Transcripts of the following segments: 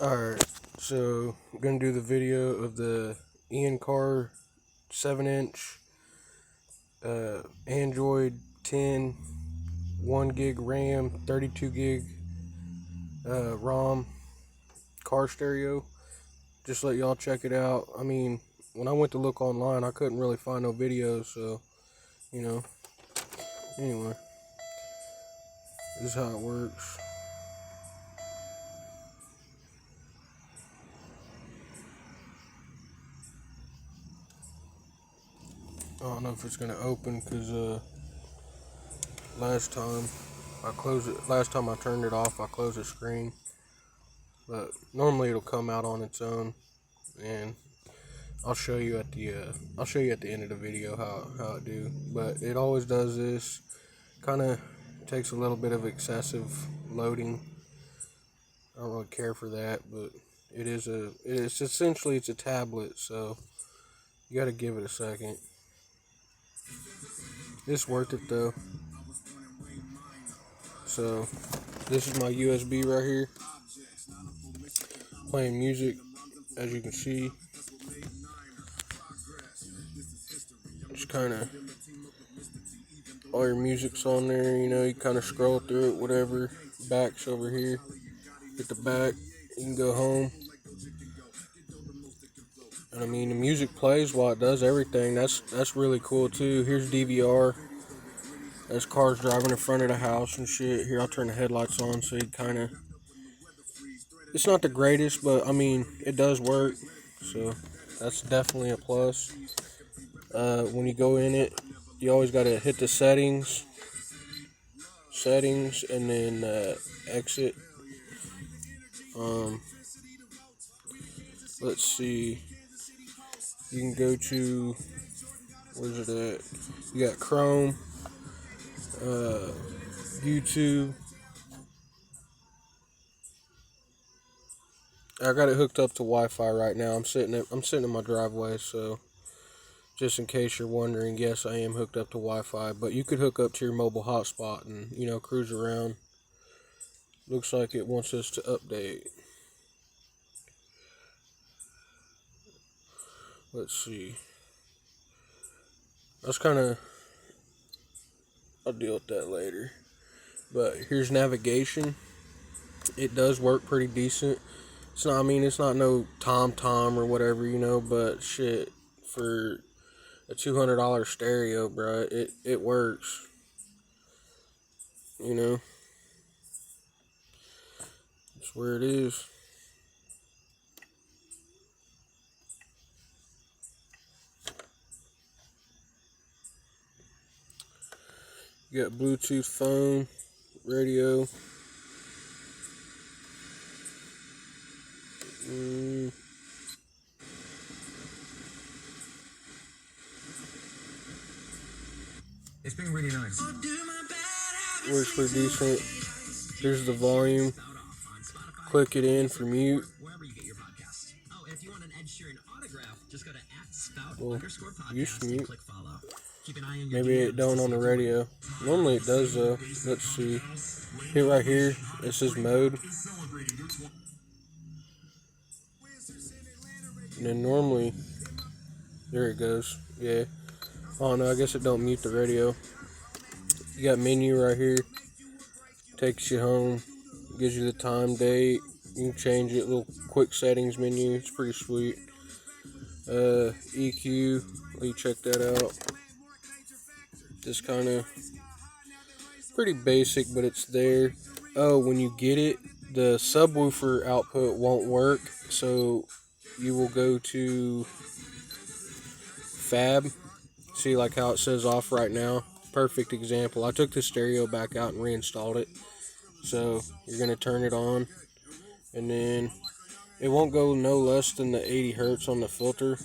Alright, so I'm gonna do the video of the EinCar 7-inch Android 10 1 gig RAM 32 gig ROM car stereo. Just let y'all check it out. I mean, when I went to look online, I couldn't really find no videos, so anyway, this is how it works. I don't know if it's gonna open because last time I turned it off, I closed the screen. But normally it'll come out on its own, and I'll show you at the end of the video how it do. But it always does this. Kind of takes a little bit of excessive loading. I don't really care for that, but it's essentially a tablet, so you got to give it a second. It's worth it though. So this is my USB right here, playing music, as you can see. Just kind of all your music's on there, you kind of scroll through it, whatever. Back's over here. Hit the back, you can go home. And I mean, the music plays while it does everything. That's really cool too. Here's DVR. There's cars driving in front of the house and shit. Here, I'll turn the headlights on so you kind of... It's not the greatest, but I mean, it does work. So that's definitely a plus. When you go in it, you always got to hit the settings, and then exit. Let's see. You can go to, where's it at? You got Chrome, YouTube. I got it hooked up to Wi-Fi right now. I'm sitting in my driveway, so just in case you're wondering, yes, I am hooked up to Wi-Fi. But you could hook up to your mobile hotspot and cruise around. Looks like it wants us to update. Let's see. I'll deal with that later. But here's navigation. It does work pretty decent. It's not no Tom or whatever, but shit, for a $200 stereo, bro, it works. That's where it is. You got Bluetooth phone, radio. It's been really nice. Works pretty decent. Here's the volume. Click it in for mute. Well, used to mute. Maybe it don't on the radio. Normally it does though. Let's see. Hit right here. It says mode. And then normally, there it goes. Yeah. Oh no, I guess it don't mute the radio. You got menu right here. Takes you home. Gives you the time, date. You can change it. Little quick settings menu. It's pretty sweet. EQ. Let you check that out. Just kind of pretty basic, but it's there. Oh, when you get it, the subwoofer output won't work, so you will go to Fab. See, like how it says off right now. Perfect example. I took the stereo back out and reinstalled it. So you're gonna turn it on, and then it won't go no less than the 80 hertz on the filter,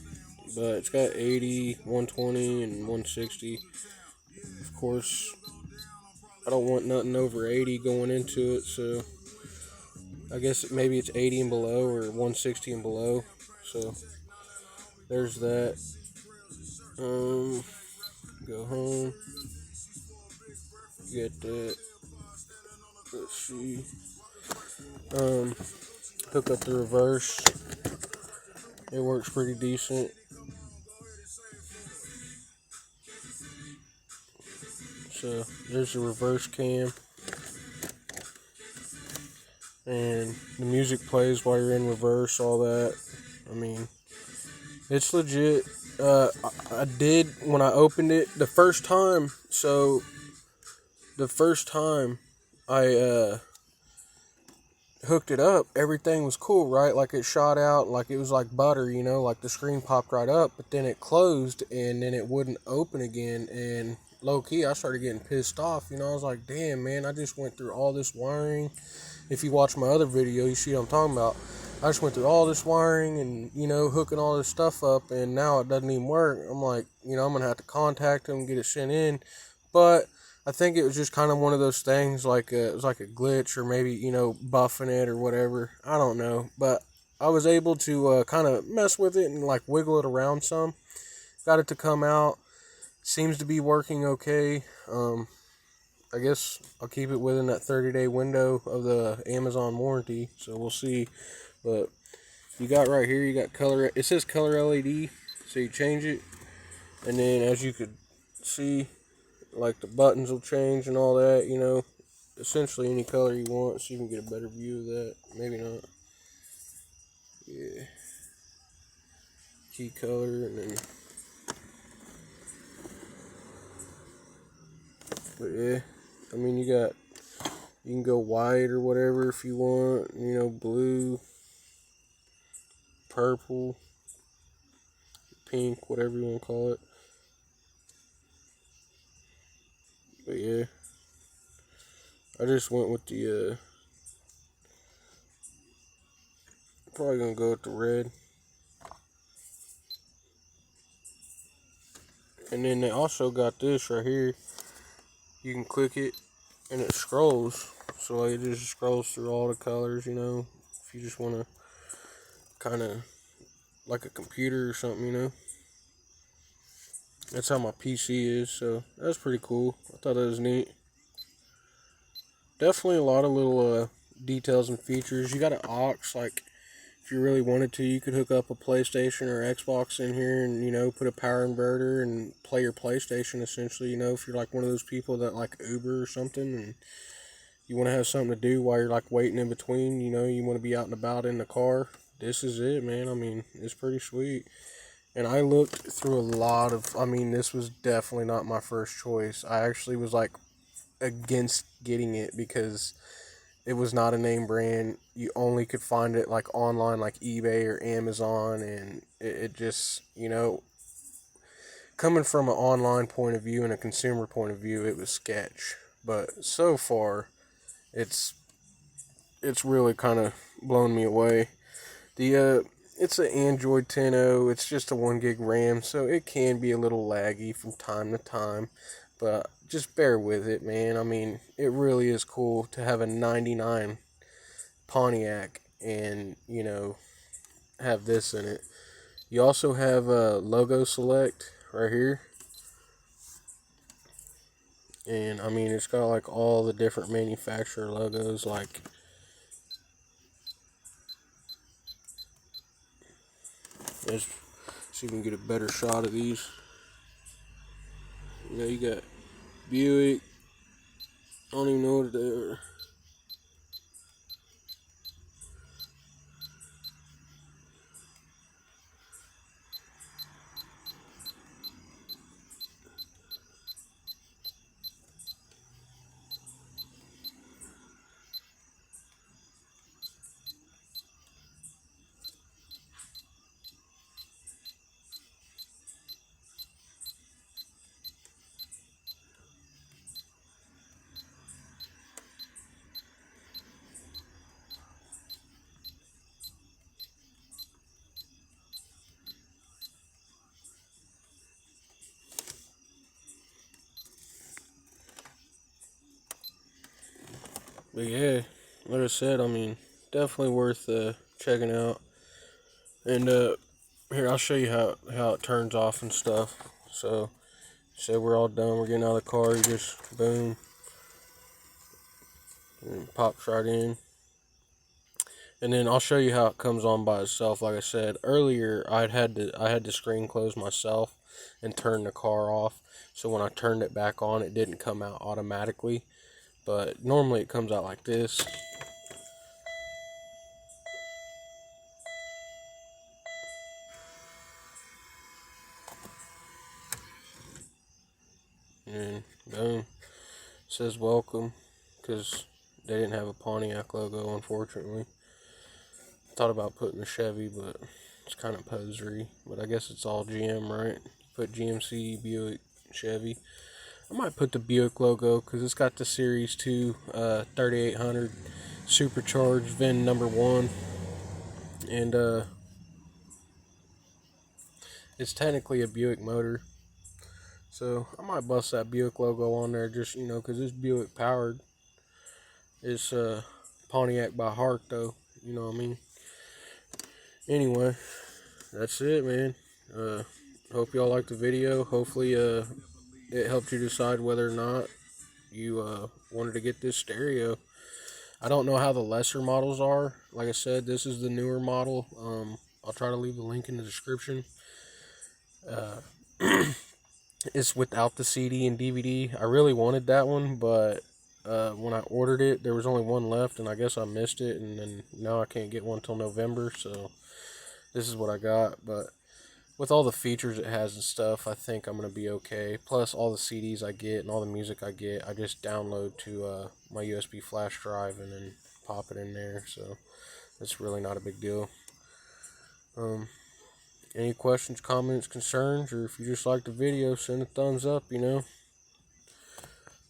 but it's got 80, 120, and 160. Of course, I don't want nothing over 80 going into it, so I guess maybe it's 80 and below or 160 and below. So there's that. Go home. Get that. Let's see. hook up the reverse. It works pretty decent. So there's the reverse cam. And the music plays while you're in reverse, all that. I mean, it's legit. I did, when I opened it the first time, I hooked it up, everything was cool, right? Like it shot out, like it was like butter, you know, like the screen popped right up, but then it closed and then it wouldn't open again. And low key, I started getting pissed off, you know. I was like, damn, man, I just went through all this wiring. If you watch my other video, you see what I'm talking about. I just went through all this wiring and, you know, hooking all this stuff up, and now it doesn't even work. I'm like, you know, I'm gonna have to contact them, get it sent in. But I think it was just kind of one of those things, like it was like a glitch, or maybe, you know, buffing it or whatever. I don't know, but I was able to kind of mess with it and like wiggle it around some. Got it to come out. Seems to be working okay. I guess I'll keep it within that 30-day window of the Amazon warranty, so we'll see. But you got right here, you got color. It says color LED, so you change it, and then as you could see, like the buttons will change and all that, you know, essentially any color you want, so you can get a better view of that. Maybe not. Yeah. Key color, and then, but yeah, I mean, you can go white or whatever if you want, you know, blue, purple, pink, whatever you want to call it. But yeah, I just went with the, probably gonna go with the red. And then they also got this right here. You can click it and it scrolls. So like, it just scrolls through all the colors, you know, if you just want to kind of like a computer or something, you know. That's how my PC is, so that's pretty cool. I thought that was neat. Definitely a lot of little details and features. You got an aux, like if you really wanted to, you could hook up a PlayStation or Xbox in here and, you know, put a power inverter and play your PlayStation essentially, you know, if you're like one of those people that like Uber or something and you want to have something to do while you're like waiting in between, you know, you want to be out and about in the car. This is it, man. I mean, it's pretty sweet. And I looked through a lot of, I mean, this was definitely not my first choice. I actually was like against getting it because it was not a name brand. You only could find it like online, like eBay or Amazon, and it just, you know, coming from an online point of view and a consumer point of view, it was sketch. But so far, it's really kind of blown me away. It's an Android 10.0. It's just a 1 gig RAM, so it can be a little laggy from time to time, but just bear with it, man. I mean, it really is cool to have a 99 Pontiac and, you know, have this in it. You also have a logo select right here. And I mean, it's got like all the different manufacturer logos, like let's see if we can get a better shot of these. You know, you got Buick. I don't even know what they are. But yeah, like I said, I mean, definitely worth checking out. And here, I'll show you how it turns off and stuff. So, say we're all done, we're getting out of the car, you just boom, and it pops right in. And then I'll show you how it comes on by itself. Like I said earlier, I had to screen close myself and turn the car off. So when I turned it back on, it didn't come out automatically. But normally it comes out like this. And boom, it says welcome, because they didn't have a Pontiac logo, unfortunately. Thought about putting a Chevy, but it's kind of posery. But I guess it's all GM, right? Put GMC, Buick, Chevy. I might put the Buick logo because it's got the Series 2 3800 supercharged VIN number 1. And it's technically a Buick motor. So I might bust that Buick logo on there, just, you know, because it's Buick powered. It's Pontiac by heart, though. You know what I mean? Anyway, that's it, man. Hope y'all liked the video. Hopefully it helped you decide whether or not you wanted to get this stereo. I don't know how the lesser models are. Like I said, this is the newer model. I'll try to leave the link in the description. It's without the CD and DVD. I really wanted that one, but when I ordered it, there was only one left, and I guess I missed it, and then now I can't get one till November, so this is what I got. But with all the features it has and stuff, I think I'm going to be okay. Plus, all the CDs I get and all the music I get, I just download to my USB flash drive and then pop it in there, so it's really not a big deal. Any questions, comments, concerns, or if you just like the video, send a thumbs up, you know.